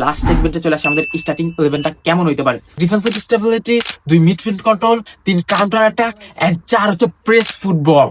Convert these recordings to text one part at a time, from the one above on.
Last সেগমেন্টে চলে আসে আমাদের স্টার্টিং 11টা কেমন হইতে পারে। Defensive stability, 2 midfield control, 3 counter attack and 4 হচ্ছে প্রেস ফুটবল,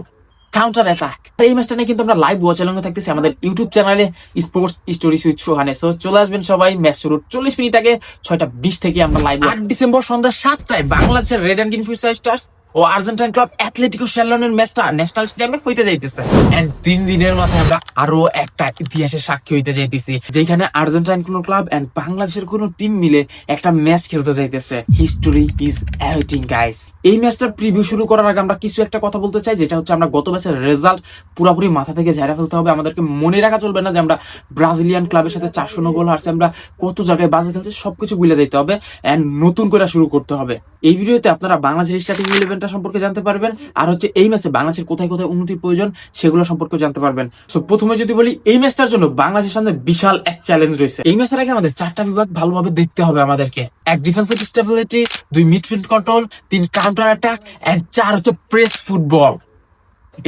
কাউন্টার অ্যাটাক। এই ম্যাচটা নিয়ে কিন্তু আমরা লাইভ ওয়াচ এলং থাকতেছি আমাদের ইউটিউব চ্যানেলে স্পোর্টস স্টোরিজ উইথ সোহানে। সো চলে আসবেন সবাই। ম্যাচ শুরুর 40 মিনিট আগে 6:20 থেকে আমরা লাইভ 8 ডিসেম্বর সন্ধ্যা 7টায় বাংলাদেশের red and green future stars ও আর্জেন্টাইন ক্লাব অ্যাথলেটিকো শ্যালনের ম্যাচটা ন্যাশনাল স্টেডিয়ামে হইতে যাইতেছে। এন্ড 3 দিনের মাথায় আমরা আরো একটা ইতিহাসের সাক্ষী হইতে যাইতেছি, যেখানে আর্জেন্টাইন কোন ক্লাব এন্ড বাংলাদেশের কোন টিম মিলে একটা ম্যাচ খেলতে যাইতেছে। History is awaiting guys. এই ম্যাচটার প্রিভিউ শুরু করার আগে আমরা কিছু একটা কথা বলতে চাই, যেটা হচ্ছে আমরা গত ম্যাচের রেজাল্ট পুরোপুরি মাথা থেকে ঝাড়া ফেলতে হবে। আমাদেরকে মনে রাখা চলবে না যে আমরা ব্রাজিলিয়ান ক্লাবের সাথে 400 গোল হারছি, আমরা কত জায়গায় বাজে খেলছি, সবকিছু ভুলে যেতে হবে এন্ড নতুন করে শুরু করতে হবে। এই ভিডিওতে আপনারা বাংলাদেশের স্টার্টিং 11টা সম্পর্কে জানতে পারবেন, আর হচ্ছে এই ম্যাচে বাংলাদেশের কোথায় কোথায় উন্নতির প্রয়োজন সেগুলো সম্পর্কে জানতে পারবেন। সো প্রথমে যদি বলি, এই ম্যাচটার জন্য বাংলাদেশের সামনে বিশাল এক চ্যালেঞ্জ রয়েছে। এই ম্যাচের আগে আমাদের 4টা বিভাগ ভালোভাবে দেখতে হবে আমাদেরকে। 1 defensive stability, 2 midfield control, 3 counter attack and 4 হচ্ছে প্রেস ফুটবল।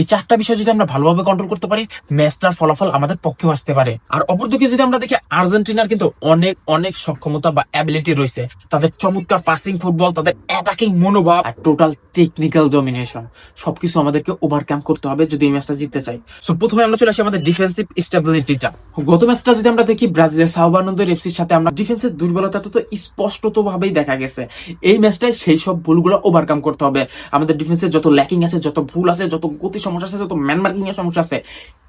এই 4টা বিষয় যদি আমরা ভালোভাবে কন্ট্রোল করতে পারি, ম্যাচটার ফলাফল আমাদের পক্ষেও আসতে পারে। আর অপরদিকে যদি আমরা দেখি, আর্জেন্টিনার কিন্তু অনেক অনেক সক্ষমতা বা অ্যাবিলিটি রয়েছে। তাদের চমৎকার পাসিং ফুটবল, তাদের অ্যাটাকিং মনোভাব আর টোটাল টেকনিক্যাল ডমিনেশন, সবকিছু আমাদেরকে ওভারকাম করতে হবে যদি এই ম্যাচটা জিততে চাই। সো প্রথমে আমরা চলে আসি আমাদের ডিফেন্সিভ স্টেবিলিটিটা। গত ম্যাচটা যদি আমরা দেখি, ব্রাজিলের সাও বার্নান্দো এফসির সাথে আমরা ডিফেন্সের দুর্বলতাটা তো স্পষ্টত ভাবেই দেখা গেছে। এই ম্যাচটায় সেই সব ভুলগুলো ওভারকাম করতে হবে। আমাদের ডিফেন্সের যত ল্যাকিং আছে, যত ভুল আছে, যত গতি সমস্যা আছে, যত ম্যান মার্কিং এর সমস্যা আছে,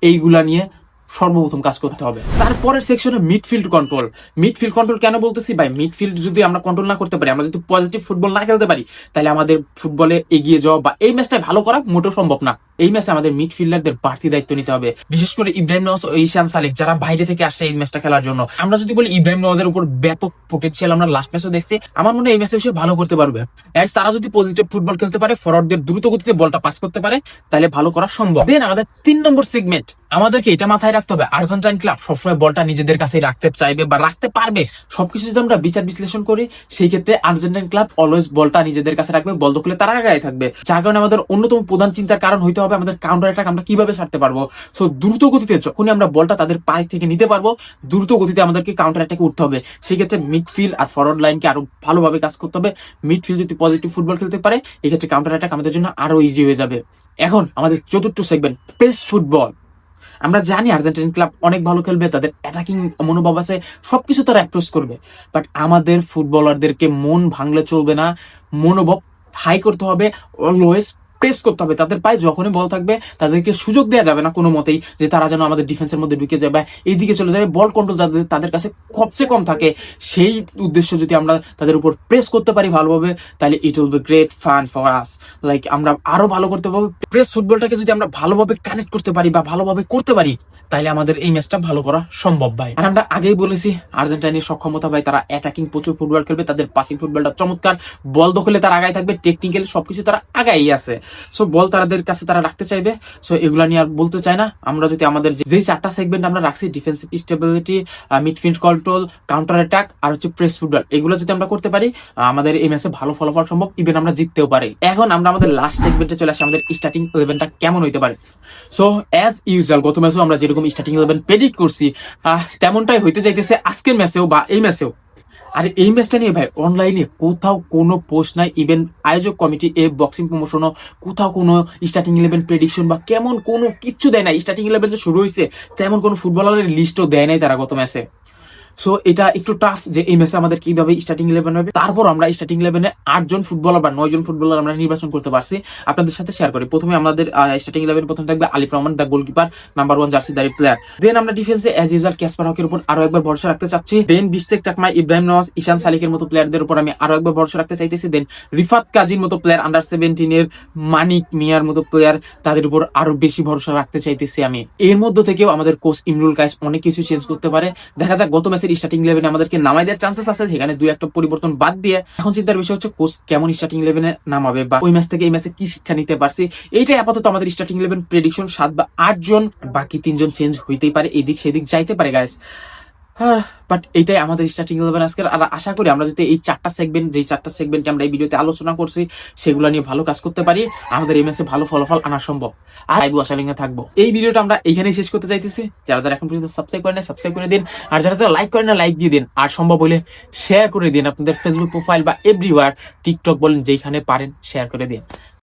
এইগুলা নিয়ে সর্বপ্রথম কাজ করতে হবে। তারপরের সেকশনে মিডফিল্ড কন্ট্রোল। মিডফিল্ড কন্ট্রোল কেন বলতেছি ভাই? মিডফিল্ড যদি আমরা কন্ট্রোল না করতে পারি, আমরা যদি পজিটিভ ফুটবল না খেলতে পারি, তাহলে আমাদের ফুটবলে এগিয়ে যাওয়া বা এই ম্যাচটা ভালো করা মোটেও সম্ভব না। এই ম্যাচে আমাদের মিডফিল্ডারদের বাড়তি দায়িত্ব নিতে হবে, বিশেষ করে ইব্রাহিম নওয়াজ ও ঈশান সালিক, যারা বাইরে থেকে আসছে এই ম্যাচটা খেলার জন্য। আমরা যদি বলি, ইব্রাহিম নওয়াজের উপর ব্যাপক পোটেনশিয়াল আমরা লাস্ট ম্যাচে দেখছি। আমার মনে হয় এই ম্যাচে সে ভালো করতে পারবে। এন্ড তারা যদি পজিটিভ ফুটবল খেলতে পারে, ফরওয়ার্ডদের দ্রুত গতিতে বলটা পাস করতে পারে, তাহলে ভালো করা সম্ভব। দেন আমাদের 3 নম্বর সেগমেন্ট, আমাদেরকে এটা মাথায় রাখতে হবে, আর্জেন্টাইন ক্লাব সবসময় বলটা নিজেদের কাছে রাখতে চাইবে বা রাখতে পারবে। সবকিছু যদি আমরা বিচার বিশ্লেষণ করি, সেই ক্ষেত্রে আর্জেন্টাইন ক্লাব অলওয়েজ বলটা নিজেদের কাছে রাখবে, বল দখলে তারা আগায় থাকবে। যার কারণে আমাদের অন্যতম প্রধান চিন্তার কারণ হইতে হবে আমাদের কাউন্টার অ্যাটাক আমরা কিভাবে সারতে পারবো। সো দ্রুত গতিতে যখনই আমরা বলটা তাদের পায়ে থেকে নিতে পারবো, দ্রুত গতিতে আমাদেরকে কাউন্টার অ্যাটাকে উঠতে হবে। সেই ক্ষেত্রে মিডফিল্ড আর ফরওয়ার্ড লাইনকে আরো ভালোভাবে কাজ করতে হবে। মিডফিল্ড যদি পজিটিভ ফুটবল খেলতে পারে, এই ক্ষেত্রে কাউন্টার অ্যাটাক আমাদের জন্য আরো ইজি হয়ে যাবে। এখন আমাদের চতুর্থ সেগমেন্ট, প্রেস ফুটবল। আমরা জানি আর্জেন্টাইন ক্লাব অনেক ভালো খেলবে, তাদের অ্যাটাকিং মনোভাব আছে, সবকিছু তারা অ্যাপ্রোচ করবে। বাট আমাদের ফুটবলারদেরকে মন ভাঙলে চলবে না, মনোভাব হাই করতে হবে, অলওয়েজ প্রেস করতে হবে। তাদের পায়ে যখনই বল থাকবে, তাদেরকে সুযোগ দেওয়া যাবে না কোনো মতেই যে তারা যেন আমাদের ডিফেন্সের মধ্যে ঢুকে যাবে, এইদিকে চলে যাবে। বল কন্ট্রোল যাতে তাদের কাছে সবচেয়ে কম থাকে, সেই উদ্দেশ্য যদি আমরা তাদের উপর প্রেস করতে পারি ভালোভাবে, তাহলে it will be great fun for us. Like আমরা আরো ভালো করতে পারবো। প্রেস ফুটবলটাকে যদি আমরা ভালোভাবে কানেক্ট করতে পারি বা ভালোভাবে করতে পারি, তাহলে আমাদের এই ম্যাচটা ভালো করা সম্ভব ভাই। আর আমরা আগেই বলেছি, আর্জেন্টাইনের সক্ষমতা ভাই, তারা অ্যাটাকিং প্রচুর ফুটবল খেলবে, তাদের পাসিং ফুটবলটা চমৎকার, বল দখলে তারা আগায় থাকবে, টেকনিক্যাল সবকিছু তারা আগাই আছে। সো বল তাদের কাছে তারা রাখতে চাইবে। সো এগুলা নিয়ে আর বলতে চাই না। আমরা যদি আমাদের যেই 4টা সেগমেন্ট আমরা রাখছি, defensive stability, midfield control, counter attack আর হচ্ছে প্রেস ফুটবল, এগুলো যদি আমরা করতে পারি, আমাদের এই ম্যাচে ভালো ফলাফল সম্ভব, ইভেন আমরা জিততেও পারি। এখন আমরা আমাদের লাস্ট সেগমেন্টে চলে আসি, আমাদের স্টার্টিং 11টা কেমন হইতে পারে। সো অ্যাজ ইউজুয়াল গত ম্যাচেও আমরা যেরকম স্টার্টিং 11 প্রেডিক্ট করছি, তেমনটাই হইতে যাইতেছে আজকের ম্যাচেও বা এই ম্যাচেও। আর এই ম্যাচটা নিয়ে ভাই অনলাইনে কোথাও কোনো পোস্ট নাই, ইভেন আয়োজক কমিটি এ বক্সিং প্রমোশনও কোথাও কোনো স্টার্টিং 11 প্রেডিকশন বা কেমন কোনো কিচ্ছু দেয় নাই। স্টার্টিং 11 যে শুরু হয়েছে, তেমন কোনো ফুটবলারের লিস্টও দেয় নাই তারা গত ম্যাচে। সো এটা একটু টাফ যে এই ম্যাচে আমাদের কিভাবে স্টার্টিং 11 হবে। তারপর আমরা স্টার্টিং 11-এ 8 জন ফুটবলার বা 9 জন ফুটবলার আমরা নির্বাচন করতে পারছি, আপনাদের সাথে শেয়ার করি। প্রথমে আমাদের স্টার্টিং 11 প্রথম থাকবে Alif Rahman, the goalkeeper, number 1 জার্সিধারী প্লেয়ার। দেন আমরা ডিফেন্সে অ্যাজ ইউজুয়াল ক্যাসপার হকের উপর আরো একবার ভরসা রাখতে চাচ্ছি। দেন বিশটেক চাকমা, ইব্রাহিম নওয়াজ, ঈশান সালিকের মতো প্লেয়ারদের উপর আমি আরো একবার ভরসা রাখতে চাইতেছি। দেন রিফাত কাজীর মতো প্লেয়ার, আন্ডার 17-এর মানিক মিয়ার মতো প্লেয়ার, তাদের উপর আরো বেশি ভরসা রাখতে চাইতেছি আমি। এর মধ্যে থেকেও আমাদের কোচ ইমরুল কায়েস অনেক কিছু চেঞ্জ করতে পারে। দেখা যাক গত ম্যাচের স্টার্টিং 11-এ আমাদের নামাই দেওয়ার চান্সেস আছে, সেখানে 2-1টা পরিবর্তন বাদ দিয়ে। এখন চিন্তার বিষয় হচ্ছে কোচ কেমন স্টার্টিং 11-এ নামাবে বা ওই ম্যাচ থেকে এই ম্যাচে কি শিক্ষা নিতে পারছি। এইটাই আপাতত আমাদের স্টার্টিং 11 প্রেডিকশন। 7 বা 8 জন, বাকি 3 জন চেঞ্জ হইতেই পারে, এদিক সেদিক যাইতে পারে গাইস। বাট এইটাই আমাদের স্টার্টিং 11 আজকের। আর আশা করি আমরা যদি এই চারটা সেগমেন্ট আমরা এই ভিডিওতে আলোচনা করছি সেগুলো নিয়ে ভালো কাজ করতে পারি, আমাদের এই ম্যাচে ভালো ফলাফল আনা সম্ভব। আর লাইভ ওয়াচালিংয়ে থাকবো। এই ভিডিওটা আমরা এইখানেই শেষ করতে চাইতেছি। যারা যারা এখন পর্যন্ত সাবস্ক্রাইব করেন সাবস্ক্রাইব করে দিন, আর যারা যারা লাইক করেন না লাইক দিয়ে দিন, আর সম্ভব হলে শেয়ার করে দিন আপনাদের ফেসবুক প্রোফাইল বা এভরিওয়ার, টিকটক বলেন যেখানে পারেন শেয়ার করে দিন।